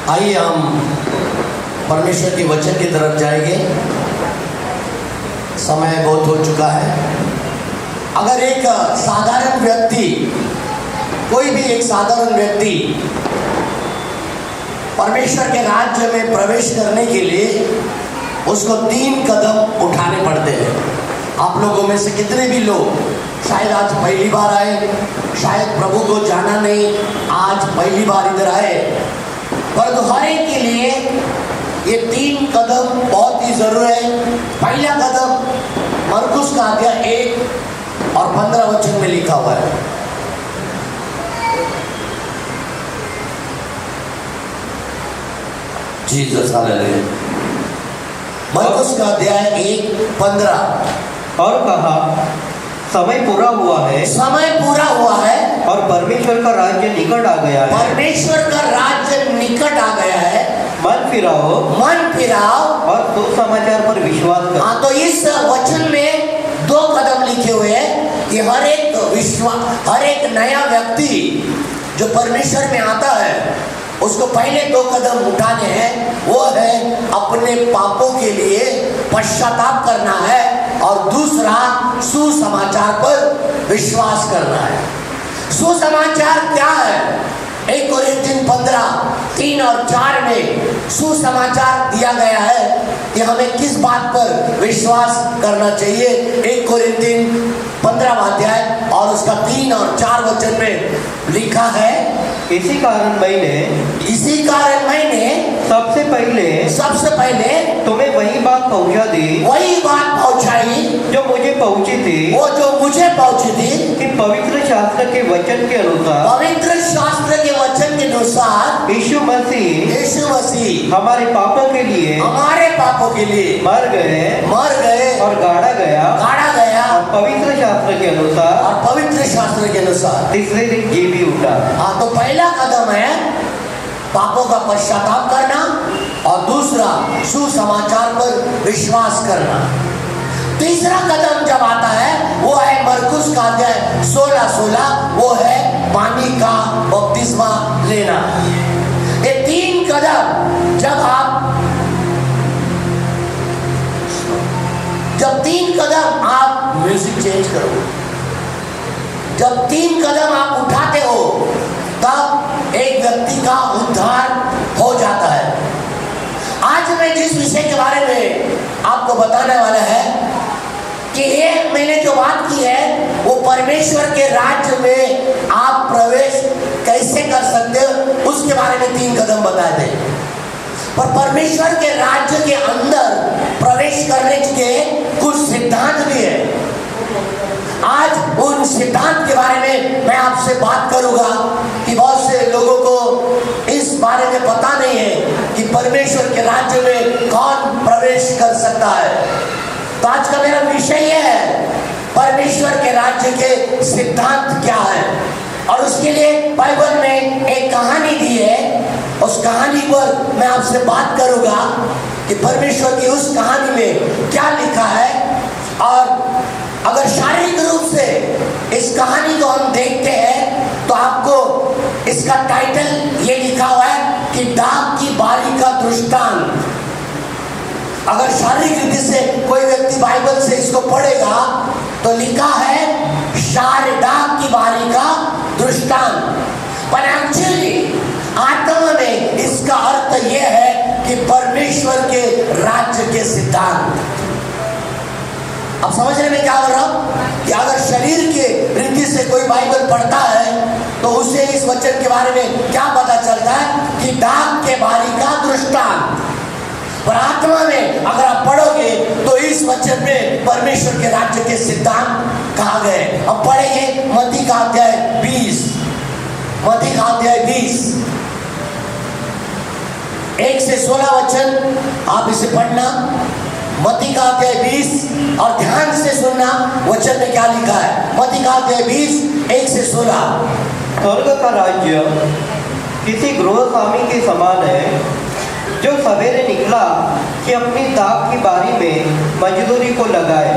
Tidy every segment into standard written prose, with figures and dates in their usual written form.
आइए हम परमेश्वर के वचन की तरफ जाएंगे। समय बहुत हो चुका है। अगर एक साधारण व्यक्ति, कोई भी एक साधारण व्यक्ति परमेश्वर के राज्य में प्रवेश करने के लिए उसको 3 कदम उठाने पड़ते हैं। आप लोगों में से कितने भी लोग शायद आज पहली बार आए, शायद प्रभु को जाना नहीं, आज पहली बार इधर आए, परंतु हर एक के लिए ये 3 कदम बहुत ही जरूरी है। पहला कदम मरकुस का अध्याय 1 और 15 वचन में लिखा हुआ है। Jesus hallelujah. मरकुस का अध्याय 1:15 और कहा, समय पूरा हुआ है, समय पूरा हुआ है और परमेश्वर का राज्य निकट आ गया है। परमेश्वर का राज्य निकट आ गया है। मन फिराओ और सुसमाचार पर विश्वास करो। हाँ, तो इस वचन में 2 कदम लिखे हुए हैं कि हर एक नया व्यक्ति जो परमेश्वर में आता है उसको पहले 2 कदम उठाने हैं। वो है अपने पापों के लिए पश्चाताप करना है और दूसरा सुसमाचार पर विश्वास करना है। सुसमाचार क्या है? 1 कोरिन्थियन 15:3 और 4 में सुसमाचार दिया गया है कि हमें किस बात पर विश्वास करना चाहिए। 1 कोरिन्थियन 15 अध्याय और उसका 3 और 4 वचन में लिखा है, इसी कारण मैंने सबसे पहले तुम्हें वही बात पहुंचाई जो मुझे पहुंची थी कि पवित्र शास्त्र के वचन के अनुसार यीशु मसीह हमारे पापों के लिए मर गए और गाड़ा गया और पवित्र शास्त्र के अनुसार तीसरे दिन जी भी उठा। हाँ, तो पहला कदम है पापों का पश्चाताप करना और दूसरा सुसमाचार पर विश्वास करना। तीसरा कदम जब आता है वो है मरकुस का अध्याय 16:16, वो है पानी का बपतिस्मा लेना। ये 3 कदम जब 3 कदम आप म्यूजिक चेंज करो, जब 3 कदम आप उठाते हो तब एक व्यक्ति का उद्धार हो जाता है। आज मैं जिस विषय के बारे में आपको बताने वाला है कि ये मैंने जो बात की है वो परमेश्वर के राज्य में आप प्रवेश कैसे कर सकते हो उसके बारे में 3 कदम बताए थे। पर परमेश्वर के राज्य के अंदर प्रवेश करने के कुछ सिद्धांत भी है। आज उन सिद्धांत के बारे में मैं आपसे बात करूंगा कि बहुत से लोगों को इस बारे में पता नहीं है कि परमेश्वर के राज्य में कौन प्रवेश कर सकता है। तो आज का मेरा विषय यह है परमेश्वर के राज्य के सिद्धांत क्या है, और उसके लिए बाइबल में एक कहानी दी है। उस कहानी पर मैं आपसे बात करूंगा कि परमेश्वर की उस कहानी में क्या लिखा है। और अगर शारीरिक रूप से इस कहानी को हम देखते हैं तो आपको इसका टाइटल ये लिखा हुआ है कि दाग की बारी का दृष्टांत। अगर शारीरिक रीति से कोई व्यक्ति बाइबल से इसको पढ़ेगा तो लिखा है दाग की बारी का दृष्टांत, पर एक्चुअली आत्मा में इसका अर्थ यह है कि परमेश्वर के राज्य के सिद्धांत। अब समझने में क्या हो रहा हूं कि अगर शरीर के रीति से कोई बाइबल पढ़ता है तो उसे इस वचन के बारे में क्या पता चलता है कि दाग के बारी का दृष्टांत। पर आत्मा में अगर आप पढ़ोगे तो इस वचन में परमेश्वर के राज्य के सिद्धांत कहा गए। अब पढ़ेंगे मत्ती का अध्याय 20, 1 से 16 वचन आप इसे पढ़ना। मत्ती का अध्याय 20 और ध्यान से सुनना वचन में क्या लिखा है। मत्ती का अध्याय 20, 1 से 16। स्वर्ग का राज्य किसी गृहस्वामी के समान है जो सवेरे निकला कि अपनी दाख की बारी में मजदूरी को लगाए।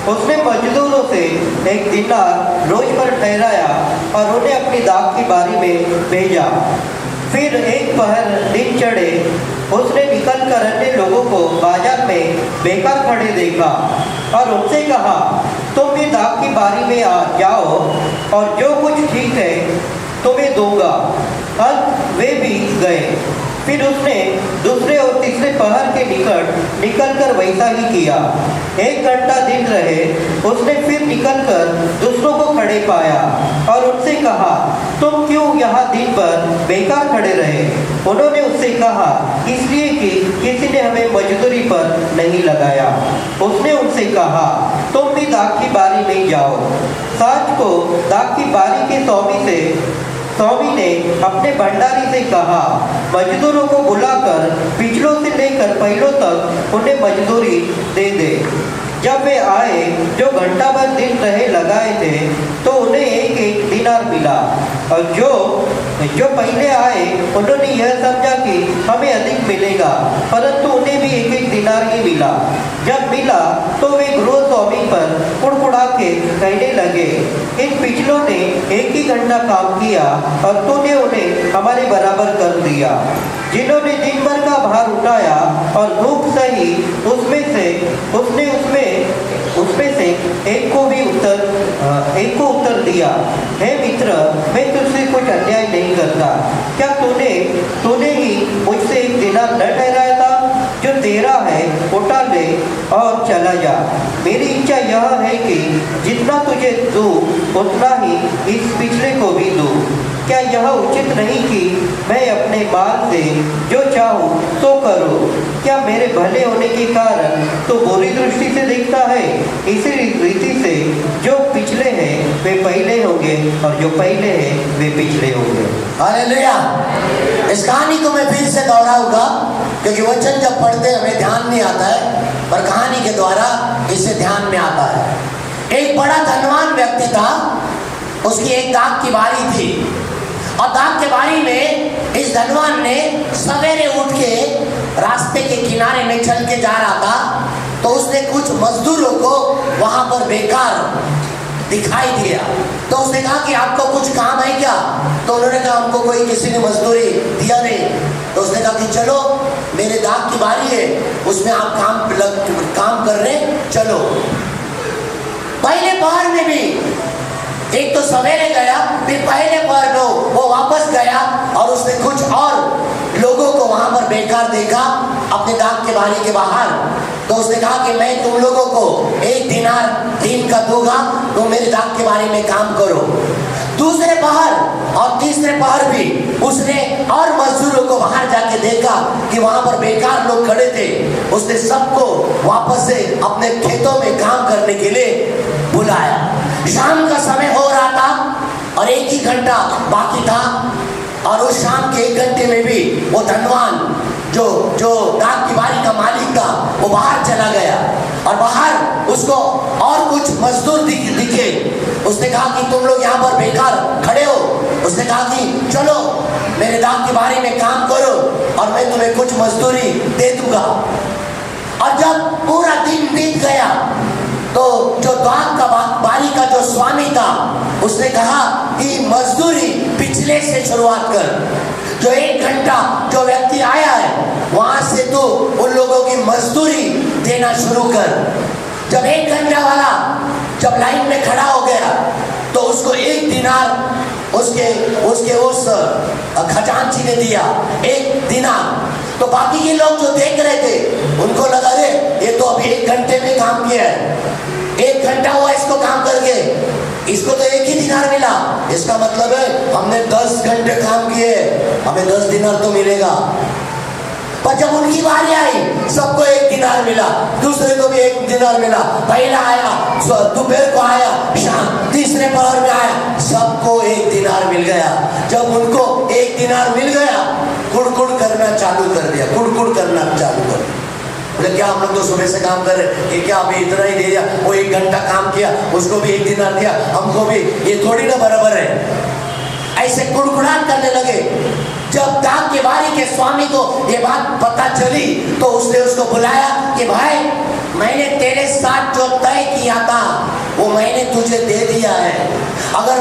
उसने मजदूरों से 1 दिनार रोज पर ठहराया और उन्हें अपनी दाख की बारी में भेजा। फिर एक पहर दिन चढ़े, उसने निकलकर अन्य लोगों को बाजार में बेकार खड़े देखा और उनसे कहा, तुम भी दाख की बारी में आ जाओ और जो कुछ ठीक है तुम्हें दूंगा। अंत वे भी गए। फिर उसने दूसरे और तीसरे पहर के निकट निकलकर वैसा ही किया। 1 घंटा दिन रहे, उसने फिर निकलकर दूसरों को खड़े पाया और उनसे कहा, तुम क्यों यहाँ दिन भर बेकार खड़े रहे? उन्होंने उससे कहा, इसलिए कि किसी ने हमें मजदूरी पर नहीं लगाया। उसने उनसे कहा, तुम भी दाख की बारी में जाओ। सांझ को दाख की बारी के स्वामी ने अपने भंडारी से कहा, मजदूरों को बुलाकर पिछलों से लेकर पहलों तक उन्हें मजदूरी दे दे। जब वे आए जो घंटा भर दिन रहे लगाए थे तो उन्हें 1-1 दिनार मिला। और जो पहले आए उन्होंने यह समझा कि हमें अधिक मिलेगा, परंतु उन्हें भी 1-1 दिनार ही मिला। जब मिला तो वे गृह स्वामी पर कुड़कुड़ा के कहने लगे, इन पिछलों ने 1 ही घंटा काम किया और तूने उन्हें हमारे बराबर कर दिया। जिन्होंने दिन भर का भार उठाया और धूप सही, उसमें से एक को उत्तर दिया, हे मित्र, मैं तुझसे कुछ अन्याय नहीं करता। क्या तूने ही मुझसे 1 दिनार न ठहराया था? जो तेरा है उठा ले और चला जा। मेरी इच्छा यह है कि जितना तुझे दूं उतना ही इस पिछले को भी दूं। क्या यह उचित नहीं कि मैं अपने माल से जो चाहूँ तो करूँ? क्या मेरे भले होने के कारण तो बुरी दृष्टि से देखता है? इसी रीति से जो पिछले हैं वे पहले होंगे और जो पहले हैं वे पिछले होंगे। हालेलुया। इस कहानी को मैं फिर से दोहराऊंगा क्योंकि वचन जब पढ़ते हमें ध्यान नहीं आता है, पर कहानी के द्वारा इसे ध्यान में आता है। एक बड़ा धनवान व्यक्ति था, उसकी एक दाख की बारी थी और दाख के बारी में इस धनवान ने सवेरे उठ के रास्ते के किनारे में चल के जा रहा था, तो उसने कुछ मजदूरों को वहां पर बेकार दिखाई दिया। तो उसने कहा कि आपको कुछ काम है क्या? तो उन्होंने कहा, हमको कोई किसी ने मजदूरी दिया नहीं। तो उसने कहा कि चलो, मेरे दाख की बारी है, उसमें आप काम कर रहे, चलो। पहले पहर में भी एक तो सवेरे गया, फिर पहले पहर में वो वापस गया और उसने कुछ और लोगों को वहां पर बेकार देखा अपने दाख के बारी के बाहर। तो उसने कहा कि मैं तुम लोगों को 1 दिनार दिन का दूंगा, तो मेरे दाख के बारी में काम करो। दूसरे पहर और तीसरे पहर भी उसने और मजदूरों को बाहर जाके देखा कि वहां पर बेकार लोग खड़े थे। उसने सबको वापस से अपने खेतों में काम करने के लिए बुलाया। शाम का समय हो रहा था और 1 ही घंटा बाकी था और उस शाम के 1 घंटे में भी वो धनवान जो दाख की बारी का मालिक था वो बाहर चला गया और बाहर उसको और कुछ मजदूर दिखे। उसने कहा कि तुम लोग यहाँ पर बेकार खड़े हो। उसने कहा कि चलो मेरे दाख की बारी में काम करो और मैं तुम्हें कुछ मजदूरी दे दूंगा। और जब पूरा दिन बीत गया तो जो दाख का बारी का जो स्वामी था उसने कहा कि मजदूरी पिछले से शुरुआत कर। जो 1 घंटा जो व्यक्ति आया है वहां से तो उन लोगों की मजदूरी देना शुरू कर। जब 1 घंटा वाला जब लाइन में खड़ा हो गया तो उसको 1 दिनार उसके उस खजांची ने दिया, 1 दिनार। तो बाकी के लोग जो देख रहे थे उनको लगा, रे ये तो अभी 1 घंटे में काम किया है, 1 घंटा हुआ इसको काम करके, इसको तो 1 ही दिनार मिला। इसका मतलब है हमने 10 घंटे काम किए, हमें 10 दिनार तो मिलेगा। पर जब उनकी बारी आई सबको 1 दिनार मिला, दूसरे को भी 1 दिनार मिला। पहला आया, दोपहर को आया, शाम तीसरे पहर में आया, सबको 1 दिनार मिल गया। जब उनको 1 दिनार मिल गया, कुड़कुड़ करना चालू कर दिया, कुड़कुड़ करना चालू कर दिया। बोले क्या हम लोग तो सुबह से काम कर रहे कि क्या अभी इतना ही दे दिया? वो 1 घंटा काम किया, उसको भी 1 दिनार दिया, हमको भी, ये थोड़ी ना बराबर है। ऐसे कुड़कुड़ान करने लगे। जब दाख के बारी के स्वामी को ये बात पता चली तो उसने उसको बुलाया कि भाई, मैंने तेरे साथ जो तय किया था वो मैंने तुझे दे दिया है। अगर